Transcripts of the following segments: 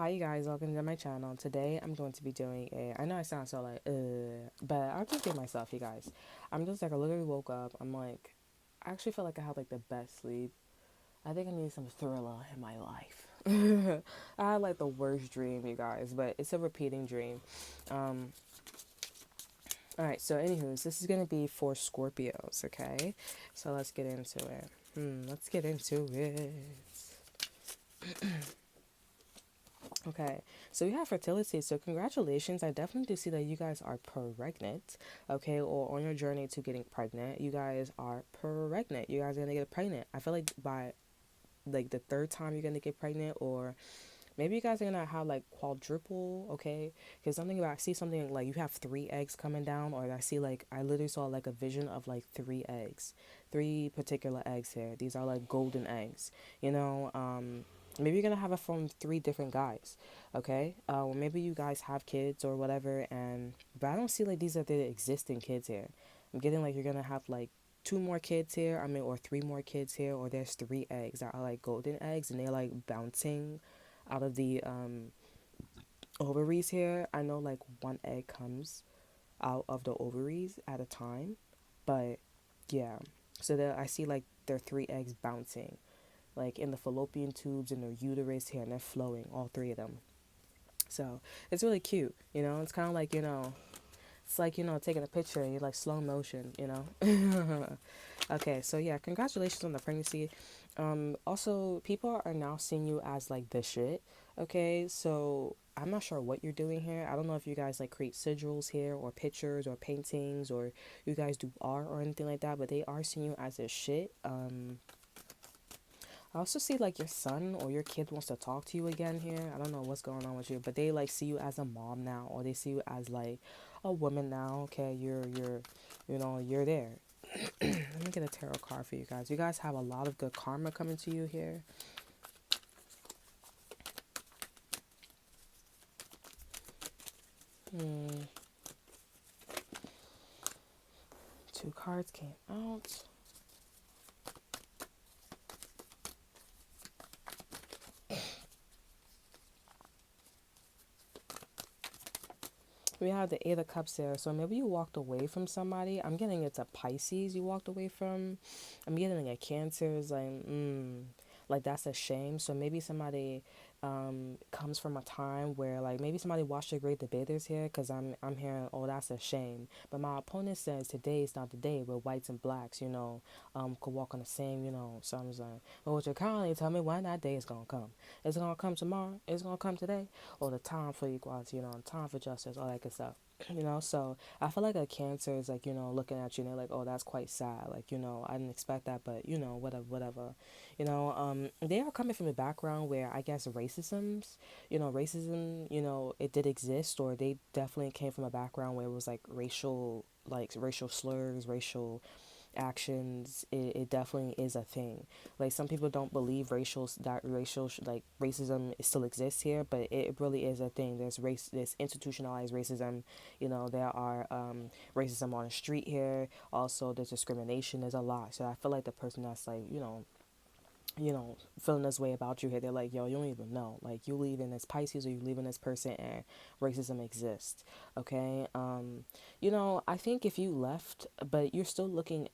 Hi you guys, welcome to my channel. Today I'm going to be doing I know I sound so like but I'll just be myself, you guys. I'm just like I literally woke up. I'm like I actually feel like I had like the best sleep. I think I need some thriller in my life. I had like the worst dream, you guys, but it's a repeating dream. Um Alright, so anywho's this is gonna be for Scorpios, okay? So let's get into it. Let's get into it. Okay, so we have fertility. So congratulations. I definitely do see that you guys are pregnant, okay, or on your journey to getting pregnant. You guys are pregnant. You guys are gonna get pregnant. I feel like by like the third time you're gonna get pregnant, or maybe you guys are gonna have like quadruple, okay? Because something about I see something like you have three eggs coming down, or I see like I literally saw like a vision of like three eggs, three particular eggs here. These are like golden eggs, you know. Maybe you're gonna have it from three different guys, okay? Or maybe you guys have kids or whatever, and but I don't see like these are the existing kids here. I'm getting like you're gonna have like two more kids here, I mean, or three more kids here, or there's three eggs that are like golden eggs and they're like bouncing out of the ovaries here. I know like one egg comes out of the ovaries at a time, but yeah. So that I see like there are three eggs bouncing, like in the fallopian tubes in their uterus here, and they're flowing, all three of them. So it's really cute, you know. It's kind of like it's like taking a picture and you're like slow motion, you know. Okay, so yeah, congratulations on the pregnancy. Also, people are now seeing you as like the shit. Okay, so I'm not sure what you're doing here. I don't know if you guys like create sigils here or pictures or paintings or you guys do art or anything like that, but they are seeing you as a shit. I also see like your son or your kid wants to talk to you again here. I don't know what's going on with you, but they like see you as a mom now, or they see you as like a woman now. Okay, you're there. Let me get a tarot card for you guys. You guys have a lot of good karma coming to you here. Hmm. Two cards came out. We have the Eight of Cups there. So maybe you walked away from somebody. I'm getting it's a Pisces you walked away from. I'm getting a Cancer. Is like that's a shame. So maybe somebody comes from a time where like maybe somebody watched the great debaters here because I'm hearing, oh, that's a shame. But my opponent says today is not the day where whites and blacks, could walk on the same, so I'm just like, well, what you're currently tell me when that day is gonna come. Is it gonna come tomorrow? Is it gonna come today? Or the time for equality, time for justice, all that good stuff. So I feel like a Cancer is like, looking at you and they're like, oh, that's quite sad. Like, I didn't expect that, but whatever. They are coming from a background where I guess racism, it did exist, or they definitely came from a background where it was like racial slurs, racial actions. It definitely is a thing. Like some people don't believe like racism still exists here, but it really is a thing. There's institutionalized racism. There are racism on the street here. Also, there's discrimination. There's a lot. So I feel like the person that's like feeling this way about you here, they're like, yo, you don't even know. Like, you leave in this Pisces or you leave in this person and racism exists. Okay. I think if you left, but you're still looking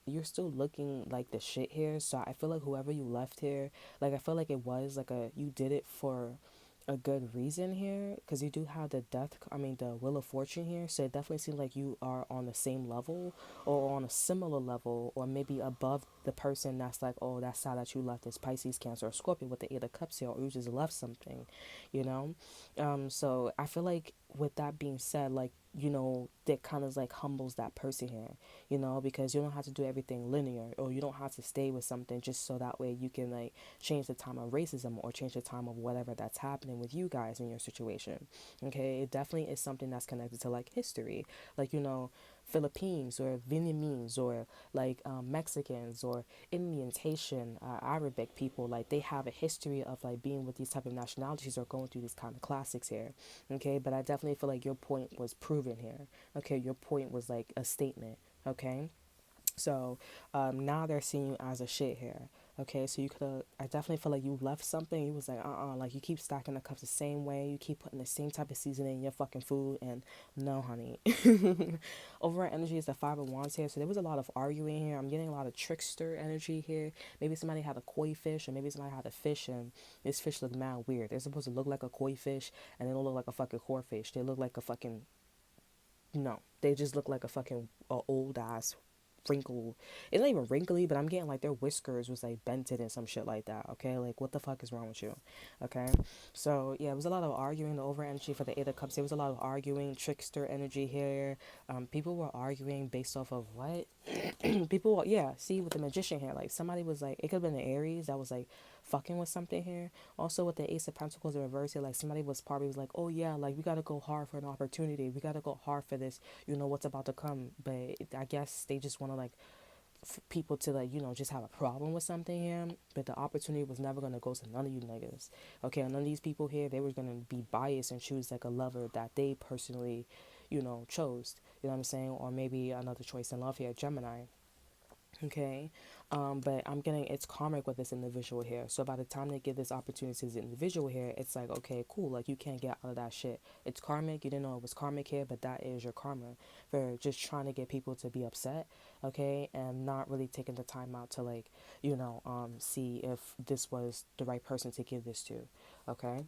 like the shit here. So I feel like whoever you left here, like, I feel like it was like you did it for a good reason here, because you do have the Wheel of Fortune here, so it definitely seems like you are on the same level or on a similar level, or maybe above the person that's like, oh, that's sad that you left this Pisces, Cancer, or Scorpio with the Eight of Cups here, or you just left something, you know. So I feel like with that being said, like, that kind of like humbles that person here, because you don't have to do everything linear, or you don't have to stay with something just so that way you can like change the time of racism or change the time of whatever that's happening with you guys in your situation. Okay, it definitely is something that's connected to like history, like, Philippines or Vietnamese or like Mexicans or Indians, Haitian, Arabic people, like they have a history of like being with these type of nationalities or going through these kind of classics here. Okay, but I definitely feel like your point was proven here. Okay, your point was like a statement. Okay, so now they're seeing you as a shit here. Okay, so you could have, I definitely feel like you left something. You was like, like you keep stacking the cups the same way. You keep putting the same type of seasoning in your fucking food. And no, honey. Overall energy is the Five of Wands here. So there was a lot of arguing here. I'm getting a lot of trickster energy here. Maybe somebody had a koi fish, or maybe somebody had a fish, and this fish looked mad weird. They're supposed to look like a koi fish, and they don't look like a fucking core fish. They look like a fucking, no, they just look like a fucking old ass wrinkle. It's not even wrinkly, but I'm getting like their whiskers was like bented and some shit like that. Okay, like what the fuck is wrong with you? Okay, so yeah, it was a lot of arguing. The over energy for the Eight of Cups. There was a lot of arguing, trickster energy here. People were arguing based off of what people. Yeah, see with the Magician here, like somebody was like, it could have been the Aries that was like fucking with something here. Also with the Ace of Pentacles in reverse here, like somebody was probably was like, oh yeah, like we gotta go hard for an opportunity. We gotta go hard for this. You know what's about to come. But I guess they just want to like people to like, just have a problem with something here. But the opportunity was never gonna go to none of you niggas. Okay, none of these people here, they were gonna be biased and choose like a lover that they personally, chose. You know what I'm saying? Or maybe another choice in love here, Gemini. Okay, but I'm getting it's karmic with this individual here. So by the time they give this opportunity to this individual here, it's like, okay, cool, like you can't get out of that shit. It's karmic. You didn't know it was karmic here, but that is your karma for just trying to get people to be upset. Okay, and not really taking the time out to like, see if this was the right person to give this to. Okay,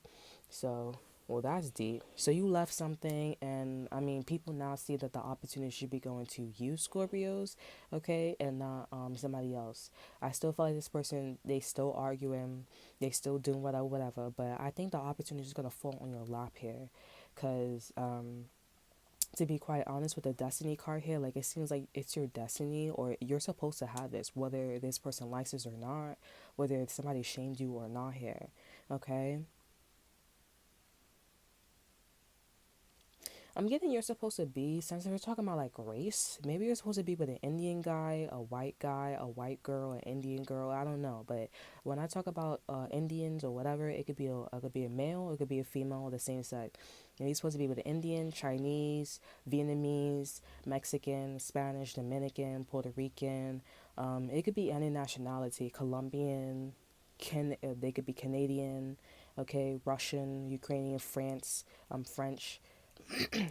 so, well, that's deep. So you left something, and I mean, people now see that the opportunity should be going to you, Scorpios, okay, and not somebody else. I still feel like this person, they still arguing, they still doing whatever, whatever. But I think the opportunity is gonna fall on your lap here, cause to be quite honest with the destiny card here, like it seems like it's your destiny, or you're supposed to have this, whether this person likes this or not, whether somebody shamed you or not here, okay. I'm getting you're supposed to be, since we're talking about like race, maybe you're supposed to be with an Indian guy, a white girl, an Indian girl. I don't know, but when I talk about Indians or whatever, it could be a male, it could be a female of the same sex. And you're supposed to be with an Indian, Chinese, Vietnamese, Mexican, Spanish, Dominican, Puerto Rican. It could be any nationality, Colombian, they could be Canadian, okay, Russian, Ukrainian, French,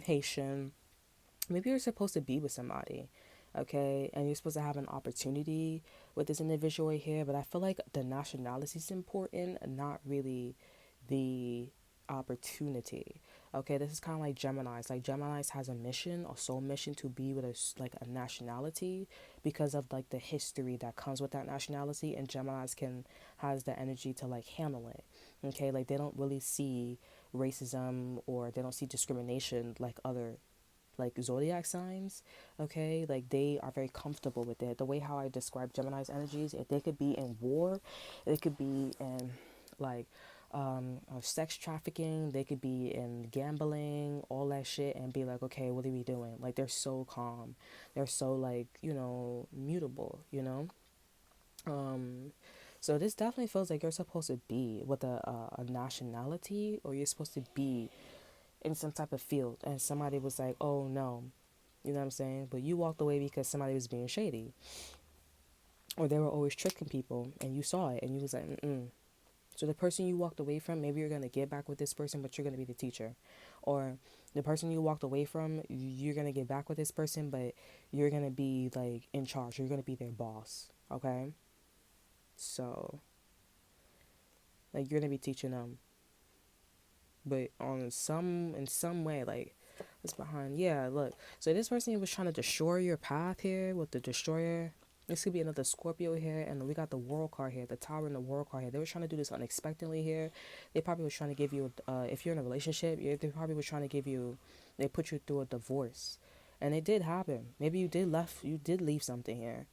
Haitian. Maybe you're supposed to be with somebody, okay, and you're supposed to have an opportunity with this individual here. But I feel like the nationality is important, not really the opportunity. Okay, this is kind of like Gemini's. Like Gemini's has a mission, a soul mission, to be with a nationality because of like the history that comes with that nationality, and Gemini's can has the energy to like handle it. Okay, like they don't really see racism or they don't see discrimination like other like zodiac signs. Okay, like they are very comfortable with it. The way how I describe Gemini's energies, if they could be in war, it could be in like sex trafficking, they could be in gambling, all that shit, and be like, okay, what are we doing? Like they're so calm, they're so like, mutable, um so this definitely feels like you're supposed to be with a nationality, or you're supposed to be in some type of field, and somebody was like, oh no, you know what I'm saying? But you walked away because somebody was being shady, or they were always tricking people, and you saw it, and you was like, mm. So the person you walked away from, maybe you're gonna get back with this person, but you're gonna be the teacher, or the person you walked away from, you're gonna get back with this person, but you're gonna be like in charge. You're gonna be their boss. Okay, so like you're gonna be teaching them, but on some in some way, like what's behind. Yeah, look, so this person was trying to destroy your path here with the destroyer. This could be another Scorpio here, and we got the World card here, the Tower and the World card here. They were trying to do this unexpectedly here. They probably was trying to give you, if you're in a relationship, they probably was trying to give you, they put you through a divorce, and it did happen. Maybe you did leave something here.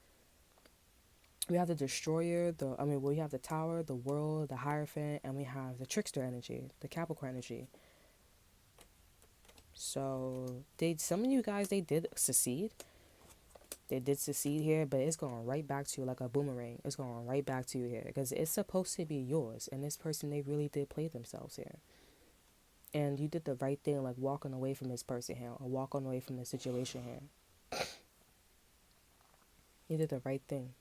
We have the destroyer, we have the Tower, the World, the Hierophant, and we have the trickster energy, the Capricorn energy. So some of you guys, they did succeed. They did succeed here, but it's going right back to you like a boomerang. It's going right back to you here because it's supposed to be yours. And this person, they really did play themselves here. And you did the right thing, like walking away from this person here, or walking away from the situation here. You did the right thing.